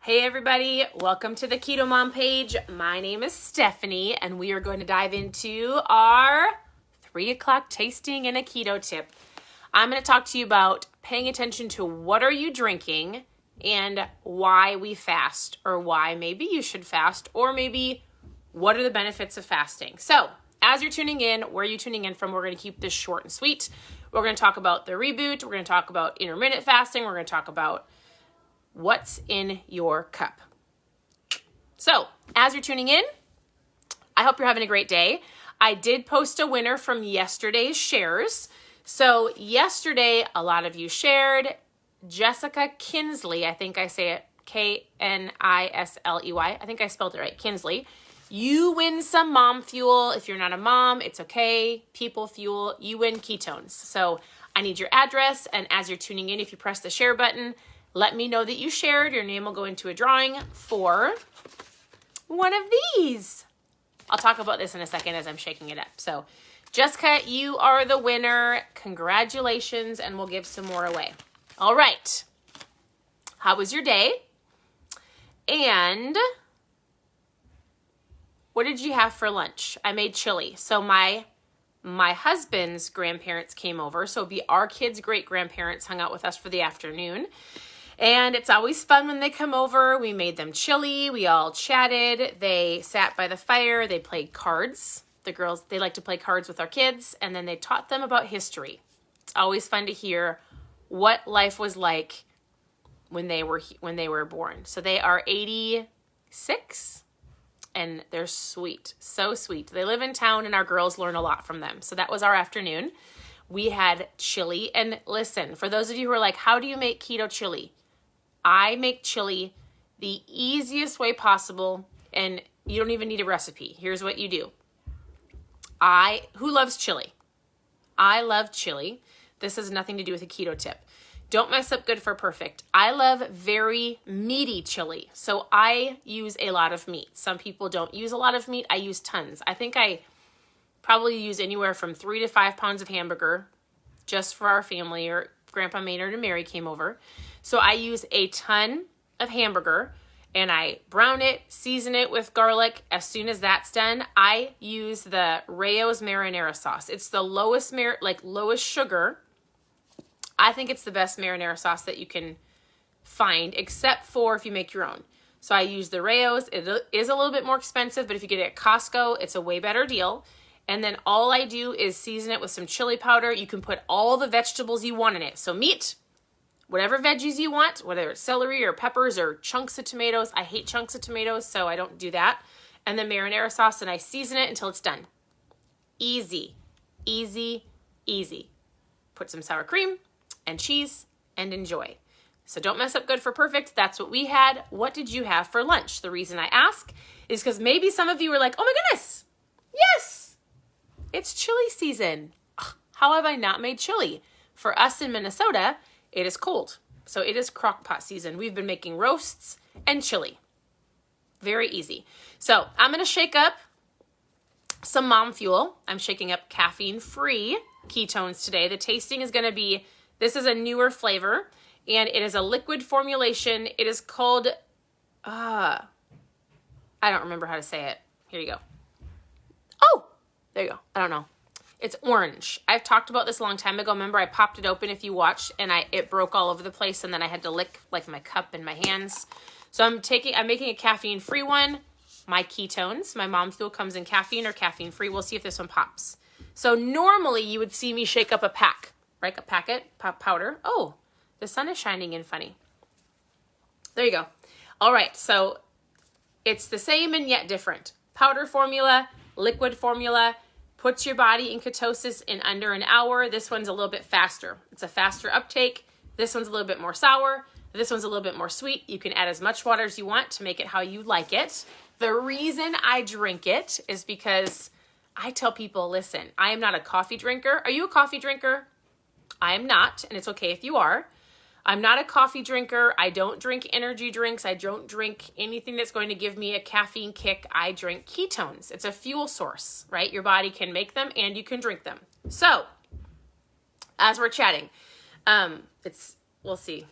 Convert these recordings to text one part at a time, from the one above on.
Hey everybody, welcome to the Keto Mom page. My name is Stephanie and we are going to dive into our 3 o'clock tasting and a keto tip. I'm going to talk to you about paying attention to what are you drinking and why we fast, or why maybe you should fast, or maybe what are the benefits of fasting. So as you're tuning in, where are you tuning in from? We're going to keep this short and sweet. We're going to talk about the reboot. We're going to talk about intermittent fasting. We're going to talk about what's in your cup. So, as you're tuning in, I hope you're having a great day. I did post a winner from yesterday's shares. So, yesterday, a lot of you shared Jessica Knisley. I think I say it Knisley. I think I spelled it right, Knisley. You win some mom fuel. If you're not a mom, it's okay. People fuel. You win ketones. So, I need your address. And as you're tuning in, if you press the share button, let me know that you shared. Your name will go into a drawing for one of these. I'll talk about this in a second as I'm shaking it up. So, Jessica, you are the winner. Congratulations, and we'll give some more away. All right. How was your day? And what did you have for lunch? I made chili. So my husband's grandparents came over. So our kids' great-grandparents hung out with us for the afternoon. And it's always fun when they come over. We made them chili. We all chatted. They sat by the fire. They played cards. The girls, they like to play cards with our kids. And then they taught them about history. It's always fun to hear what life was like when they were born. So they are 86 and they're sweet. So sweet. They live in town and our girls learn a lot from them. So that was our afternoon. We had chili. And listen, for those of you who are like, how do you make keto chili? I make chili the easiest way possible, and you don't even need a recipe. Here's what you do. Who loves chili? I love chili. This has nothing to do with a keto tip. Don't mess up good for perfect. I love very meaty chili, so I use a lot of meat. Some people don't use a lot of meat. I use tons. I think I probably use anywhere from 3 to 5 pounds of hamburger just for our family, or Grandpa Maynard and Mary came over. So I use a ton of hamburger and I brown it, season it with garlic. As soon as that's done, I use the Rao's marinara sauce. It's the lowest sugar. I think it's the best marinara sauce that you can find, except for if you make your own. So I use the Rao's. It is a little bit more expensive, but if you get it at Costco, it's a way better deal. And then all I do is season it with some chili powder. You can put all the vegetables you want in it. So meat, whatever veggies you want, whether it's celery or peppers or chunks of tomatoes. I hate chunks of tomatoes, so I don't do that. And then marinara sauce, and I season it until it's done. Easy, easy, easy. Put some sour cream and cheese and enjoy. So don't mess up good for perfect. That's what we had. What did you have for lunch? The reason I ask is because maybe some of you were like, oh my goodness, yes, it's chili season. Ugh, how have I not made chili? For us in Minnesota, it is cold. So it is crock pot season. We've been making roasts and chili. Very easy. So I'm going to shake up some mom fuel. I'm shaking up caffeine-free ketones today. The tasting is going to be, this is a newer flavor, and it is a liquid formulation. It is called, I don't remember how to say it. Here you go. Oh, there you go. I don't know. It's orange. I've talked about this a long time ago. Remember, I popped it open if you watched, and it broke all over the place, and then I had to lick like my cup and my hands. So I'm making a caffeine-free one. My ketones, my mom fuel comes in caffeine or caffeine-free. We'll see if this one pops. So normally you would see me shake up a pack, right? A packet, powder. Oh, the sun is shining in funny. There you go. All right, so it's the same and yet different. Powder formula, liquid formula, puts your body in ketosis in under an hour. This one's a little bit faster. It's a faster uptake. This one's a little bit more sour. This one's a little bit more sweet. You can add as much water as you want to make it how you like it. The reason I drink it is because I tell people, listen, I am not a coffee drinker. Are you a coffee drinker? I am not, and it's okay if you are. I'm not a coffee drinker. I don't drink energy drinks. I don't drink anything that's going to give me a caffeine kick. I drink ketones. It's a fuel source, right? Your body can make them and you can drink them. So, as we're chatting, we'll see.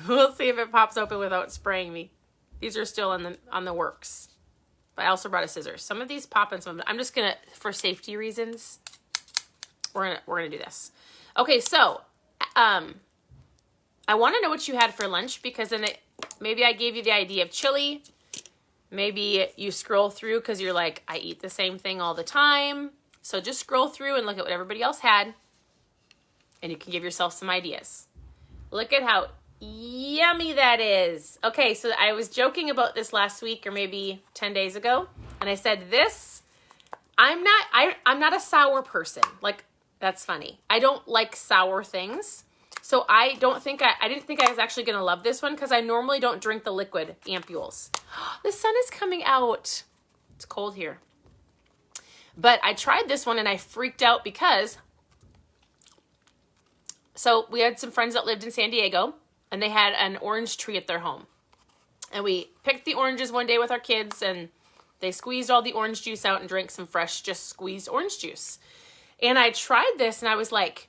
We'll see if it pops open without spraying me. These are still on the works. But I also brought a scissors. Some of these pop and some of them. I'm just gonna, for safety reasons, we're gonna do this. Okay, so I want to know what you had for lunch, because then maybe I gave you the idea of chili. Maybe you scroll through because you're like, I eat the same thing all the time. So just scroll through and look at what everybody else had, and you can give yourself some ideas. Look at how yummy that is. Okay, so I was joking about this last week or maybe 10 days ago, and I said I'm not a sour person. Like, that's funny. I don't like sour things. So I didn't think I was actually going to love this one, because I normally don't drink the liquid ampules. The sun is coming out. It's cold here. But I tried this one and I freaked out because, so we had some friends that lived in San Diego, and they had an orange tree at their home. And we picked the oranges one day with our kids, and they squeezed all the orange juice out and drank some fresh, just squeezed orange juice. And I tried this and I was like,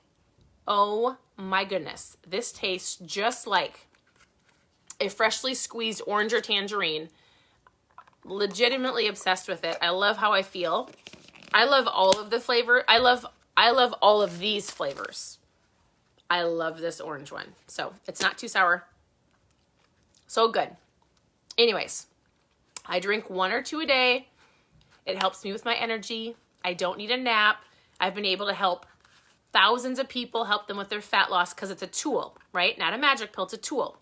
oh my goodness, this tastes just like a freshly squeezed orange or tangerine. Legitimately obsessed with it. I love how I feel. I love all of the flavor. I love all of these flavors. I love this orange one. So it's not too sour. So good. Anyways, I drink 1 or 2 a day. It helps me with my energy. I don't need a nap. I've been able to help thousands of people, help them with their fat loss, because it's a tool, right? Not a magic pill, it's a tool.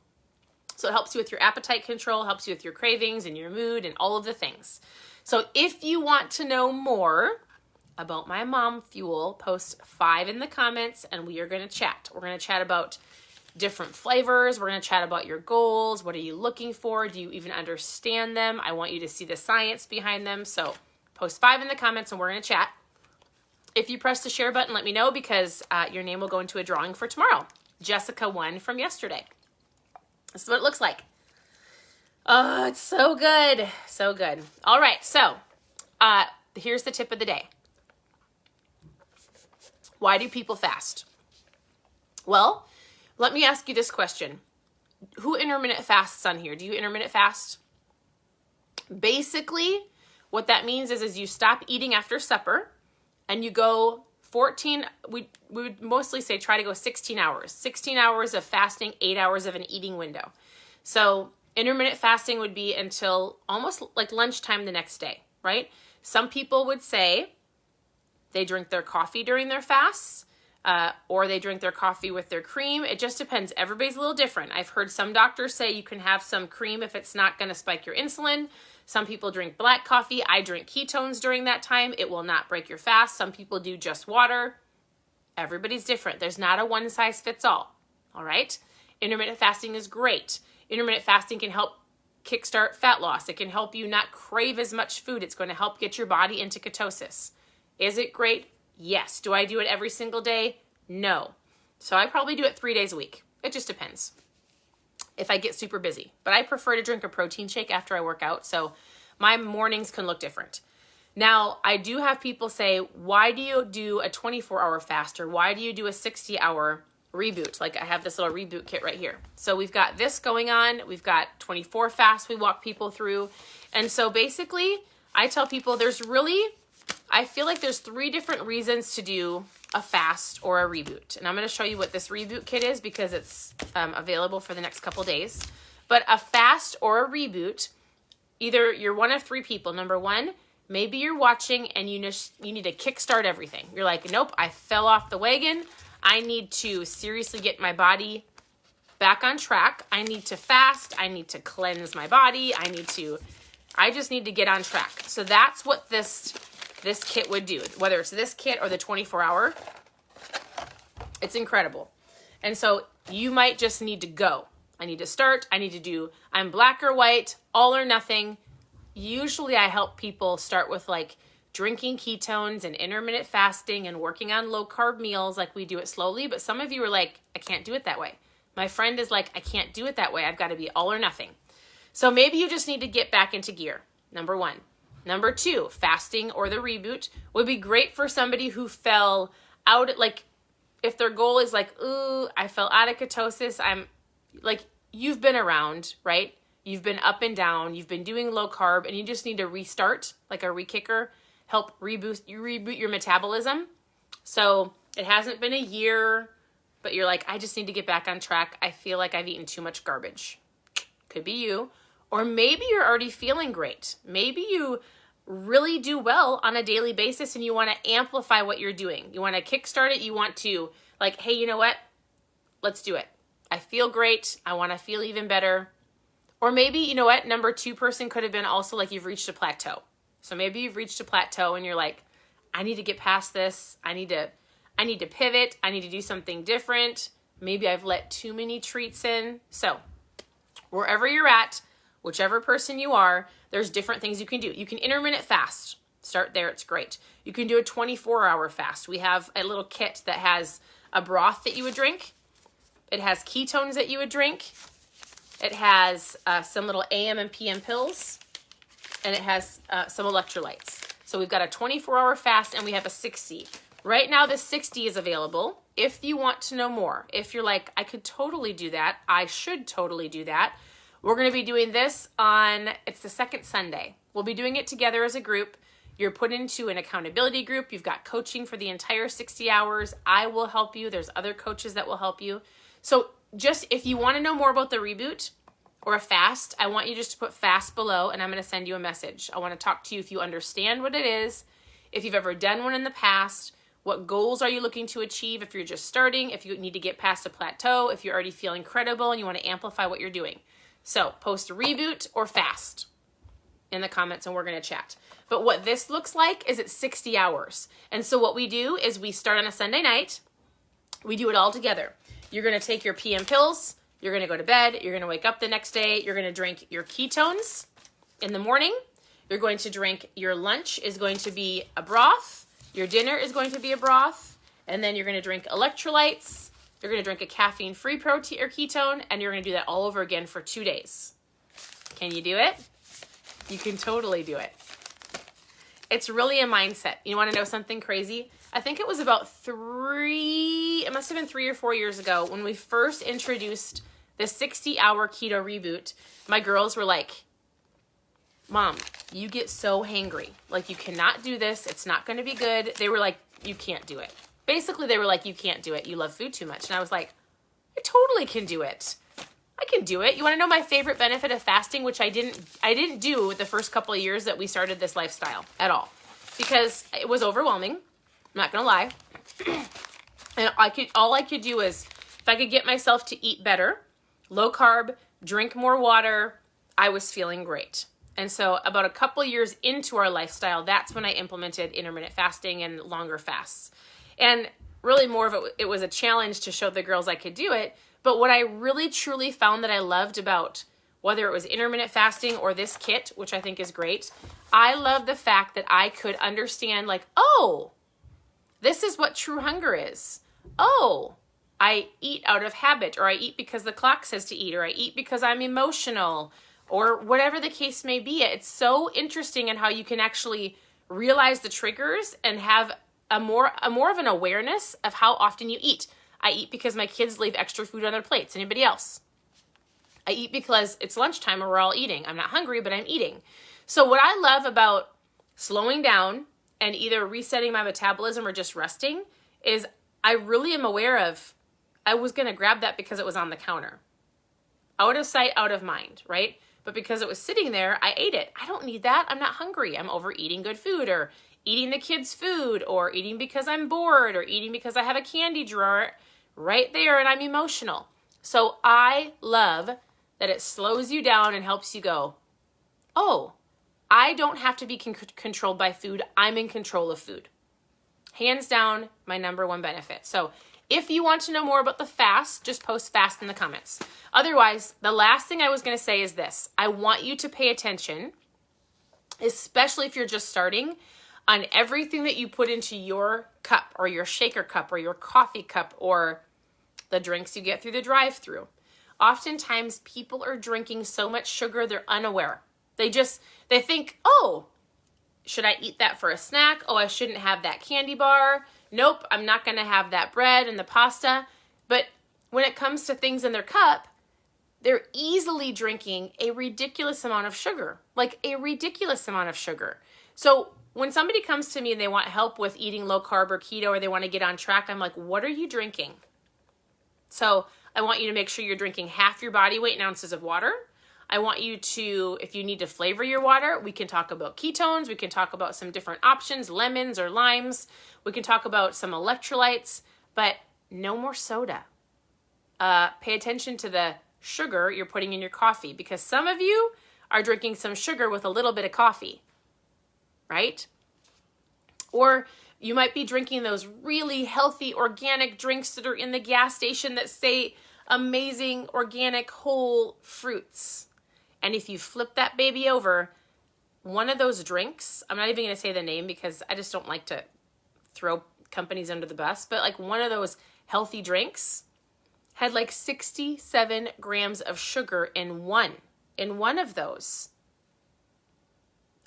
So it helps you with your appetite control, helps you with your cravings and your mood and all of the things. So if you want to know more about my mom fuel, post 5 in the comments and we are going to chat. We're going to chat about different flavors. We're going to chat about your goals. What are you looking for? Do you even understand them? I want you to see the science behind them. So post 5 in the comments and we're going to chat. If you press the share button, let me know, because your name will go into a drawing for tomorrow. Jessica won from yesterday. This is what it looks like. Oh, it's so good. So good. All right. So here's the tip of the day. Why do people fast? Well, let me ask you this question. Who intermittent fasts on here? Do you intermittent fast? Basically, what that means is you stop eating after supper, and you go 14, we would mostly say try to go 16 hours. 16 hours of fasting, 8 hours of an eating window. So intermittent fasting would be until almost like lunchtime the next day, right? Some people would say they drink their coffee during their fasts, or they drink their coffee with their cream. It just depends. Everybody's a little different. I've heard some doctors say you can have some cream if it's not going to spike your insulin. Some people drink black coffee. I drink ketones during that time. It will not break your fast. Some people do just water. Everybody's different. There's not a one size fits all. All right? Intermittent fasting is great. Intermittent fasting can help kickstart fat loss. It can help you not crave as much food. It's going to help get your body into ketosis. Is it great? Yes. Do I do it every single day? No. So I probably do it 3 days a week. It just depends if I get super busy. But I prefer to drink a protein shake after I work out, so my mornings can look different. Now, I do have people say, why do you do a 24-hour fast, or why do you do a 60-hour reboot? Like, I have this little reboot kit right here. So we've got this going on. We've got 24 fasts we walk people through. And so basically, I tell people I feel like there's 3 different reasons to do a fast or a reboot. And I'm going to show you what this reboot kit is, because it's available for the next couple days. But a fast or a reboot, either you're one of 3 people. Number 1, maybe you're watching and you need to kickstart everything. You're like, nope, I fell off the wagon. I need to seriously get my body back on track. I need to fast. I need to cleanse my body. I just need to get on track. So that's what this kit would do, whether it's this kit or the 24-hour. It's incredible. And so you might just need to go. I need to start. I'm black or white, all or nothing. Usually I help people start with like drinking ketones and intermittent fasting and working on low carb meals. Like, we do it slowly, but some of you are like, I can't do it that way. My friend is like, I can't do it that way. I've got to be all or nothing. So maybe you just need to get back into gear. Number 1. Number 2, fasting or the reboot would be great for somebody who fell out, like if their goal is like, ooh, I fell out of ketosis. I'm like, you've been around, right? You've been up and down. You've been doing low carb, and you just need to restart, like a re-kicker, help reboot your metabolism. So it hasn't been a year, but you're like, I just need to get back on track. I feel like I've eaten too much garbage. Could be you. Or maybe you're already feeling great. Maybe you really do well on a daily basis and you want to amplify what you're doing. You want to kickstart it. You want to like, hey, you know what? Let's do it. I feel great. I want to feel even better. Or maybe, you know what? Number 2 person could have been also like you've reached a plateau. So maybe you've reached a plateau and you're like, I need to get past this. I need to pivot. I need to do something different. Maybe I've let too many treats in. So wherever you're at, whichever person you are, there's different things you can do. You can intermittent fast. Start there. It's great. You can do a 24-hour fast. We have a little kit that has a broth that you would drink. It has ketones that you would drink. It has some little AM and PM pills. And it has some electrolytes. So we've got a 24-hour fast and we have a 60. Right now, the 60 is available. If you want to know more, if you're like, I could totally do that. I should totally do that. We're going to be doing this it's the second Sunday. We'll be doing it together as a group. You're put into an accountability group. You've got coaching for the entire 60 hours. I will help you. There's other coaches that will help you. So just if you want to know more about the reboot or a fast, I want you just to put fast below and I'm going to send you a message. I want to talk to you if you understand what it is, if you've ever done one in the past, what goals are you looking to achieve if you're just starting, if you need to get past a plateau, if you're already feeling credible and you want to amplify what you're doing. So post reboot or fast in the comments and we're going to chat. But what this looks like is it's 60 hours. And so what we do is we start on a Sunday night. We do it all together. You're going to take your PM pills. You're going to go to bed. You're going to wake up the next day. You're going to drink your ketones in the morning. You're going to drink your lunch is going to be a broth. Your dinner is going to be a broth. And then you're going to drink electrolytes. You're going to drink a caffeine-free protein or ketone, and you're going to do that all over again for 2 days. Can you do it? You can totally do it. It's really a mindset. You want to know something crazy? I think it was about it must have been 3 or 4 years ago when we first introduced the 60-hour keto reboot. My girls were like, Mom, you get so hangry. Like, you cannot do this. It's not going to be good. They were like, you can't do it. Basically, they were like, you can't do it. You love food too much. And I was like, I totally can do it. I can do it. You want to know my favorite benefit of fasting, which I didn't do the first couple of years that we started this lifestyle at all, because it was overwhelming. I'm not going to lie. And all I could do is, if I could get myself to eat better, low carb, drink more water, I was feeling great. And so about a couple years into our lifestyle, that's when I implemented intermittent fasting and longer fasts. And really more of it was a challenge to show the girls I could do it. But what I really truly found that I loved about whether it was intermittent fasting or this kit, which I think is great, I love the fact that I could understand like, oh, this is what true hunger is. Oh, I eat out of habit, or I eat because the clock says to eat, or I eat because I'm emotional, or whatever the case may be. It's so interesting in how you can actually realize the triggers and have a more of an awareness of how often you eat. I eat because my kids leave extra food on their plates. Anybody else? I eat because it's lunchtime and we're all eating. I'm not hungry, but I'm eating. So what I love about slowing down and either resetting my metabolism or just resting is I really am aware of, I was going to grab that because it was on the counter. Out of sight, out of mind, right? But because it was sitting there, I ate it. I don't need that. I'm not hungry. I'm overeating good food, or eating the kids' food, or eating because I'm bored, or eating because I have a candy drawer right there and I'm emotional. So I love that it slows you down and helps you go, oh, I don't have to be controlled by food. I'm in control of food. Hands down, my number one benefit. So if you want to know more about the fast, just post fast in the comments. Otherwise, the last thing I was going to say is this. I want you to pay attention, especially if you're just starting, on everything that you put into your cup or your shaker cup or your coffee cup or the drinks you get through the drive-thru. Oftentimes, people are drinking so much sugar, they're unaware. They think, oh, should I eat that for a snack? Oh, I shouldn't have that candy bar. Nope, I'm not going to have that bread and the pasta. But when it comes to things in their cup, they're easily drinking a ridiculous amount of sugar, like a ridiculous amount of sugar. So when somebody comes to me and they want help with eating low carb or keto, or they want to get on track, I'm like, what are you drinking? So I want you to make sure you're drinking half your body weight in ounces of water. I want you to, if you need to flavor your water, we can talk about ketones. We can talk about some different options, lemons or limes. We can talk about some electrolytes, but no more soda. Pay attention to the sugar you're putting in your coffee, because some of you are drinking some sugar with a little bit of coffee, right? Or you might be drinking those really healthy organic drinks that are in the gas station that say amazing organic whole fruits. And if you flip that baby over, one of those drinks, I'm not even going to say the name because I just don't like to throw companies under the bus, but like one of those healthy drinks had like 67 grams of sugar in one of those.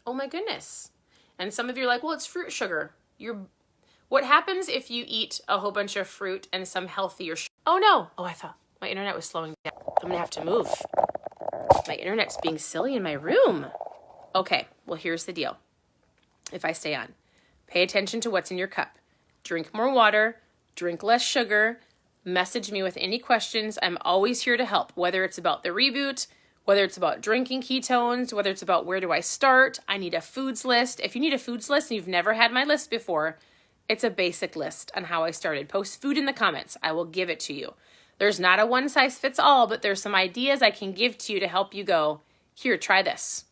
Oh my goodness. And some of you are like, well, it's fruit sugar. What happens if you eat a whole bunch of fruit and some healthier sugar? Oh no. Oh, I thought my internet was slowing down. I'm gonna have to move. My internet's being silly in my room. Okay, well, here's the deal. If I stay on, pay attention to what's in your cup. Drink more water, drink less sugar, message me with any questions. I'm always here to help, whether it's about the reboot, whether it's about drinking ketones, whether it's about where do I start. I need a foods list. If you need a foods list and you've never had my list before, it's a basic list on how I started. Post food in the comments. I will give it to you. There's not a one size fits all, but there's some ideas I can give to you to help you go, here, try this.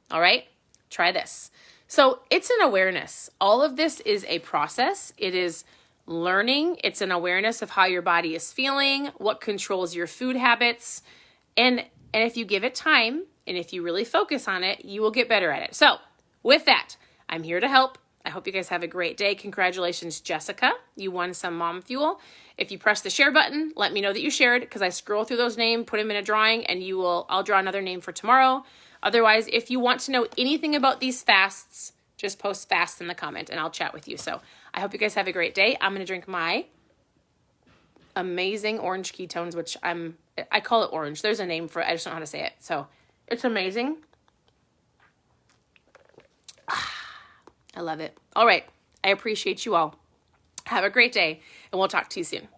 All right? Try this. So it's an awareness. All of this is a process. It is learning. It's an awareness of how your body is feeling, what controls your food habits. And if you give it time, and if you really focus on it, you will get better at it. So with that, I'm here to help. I hope you guys have a great day. Congratulations, Jessica. You won some mom fuel. If you press the share button, let me know that you shared, because I scroll through those names, put them in a drawing, and I'll draw another name for tomorrow. Otherwise, if you want to know anything about these fasts, just post fast in the comment and I'll chat with you. So I hope you guys have a great day. I'm going to drink my amazing orange ketones, which I call it orange. There's a name for it. I just don't know how to say it. So it's amazing. I love it. All right. I appreciate you all. Have a great day, and we'll talk to you soon.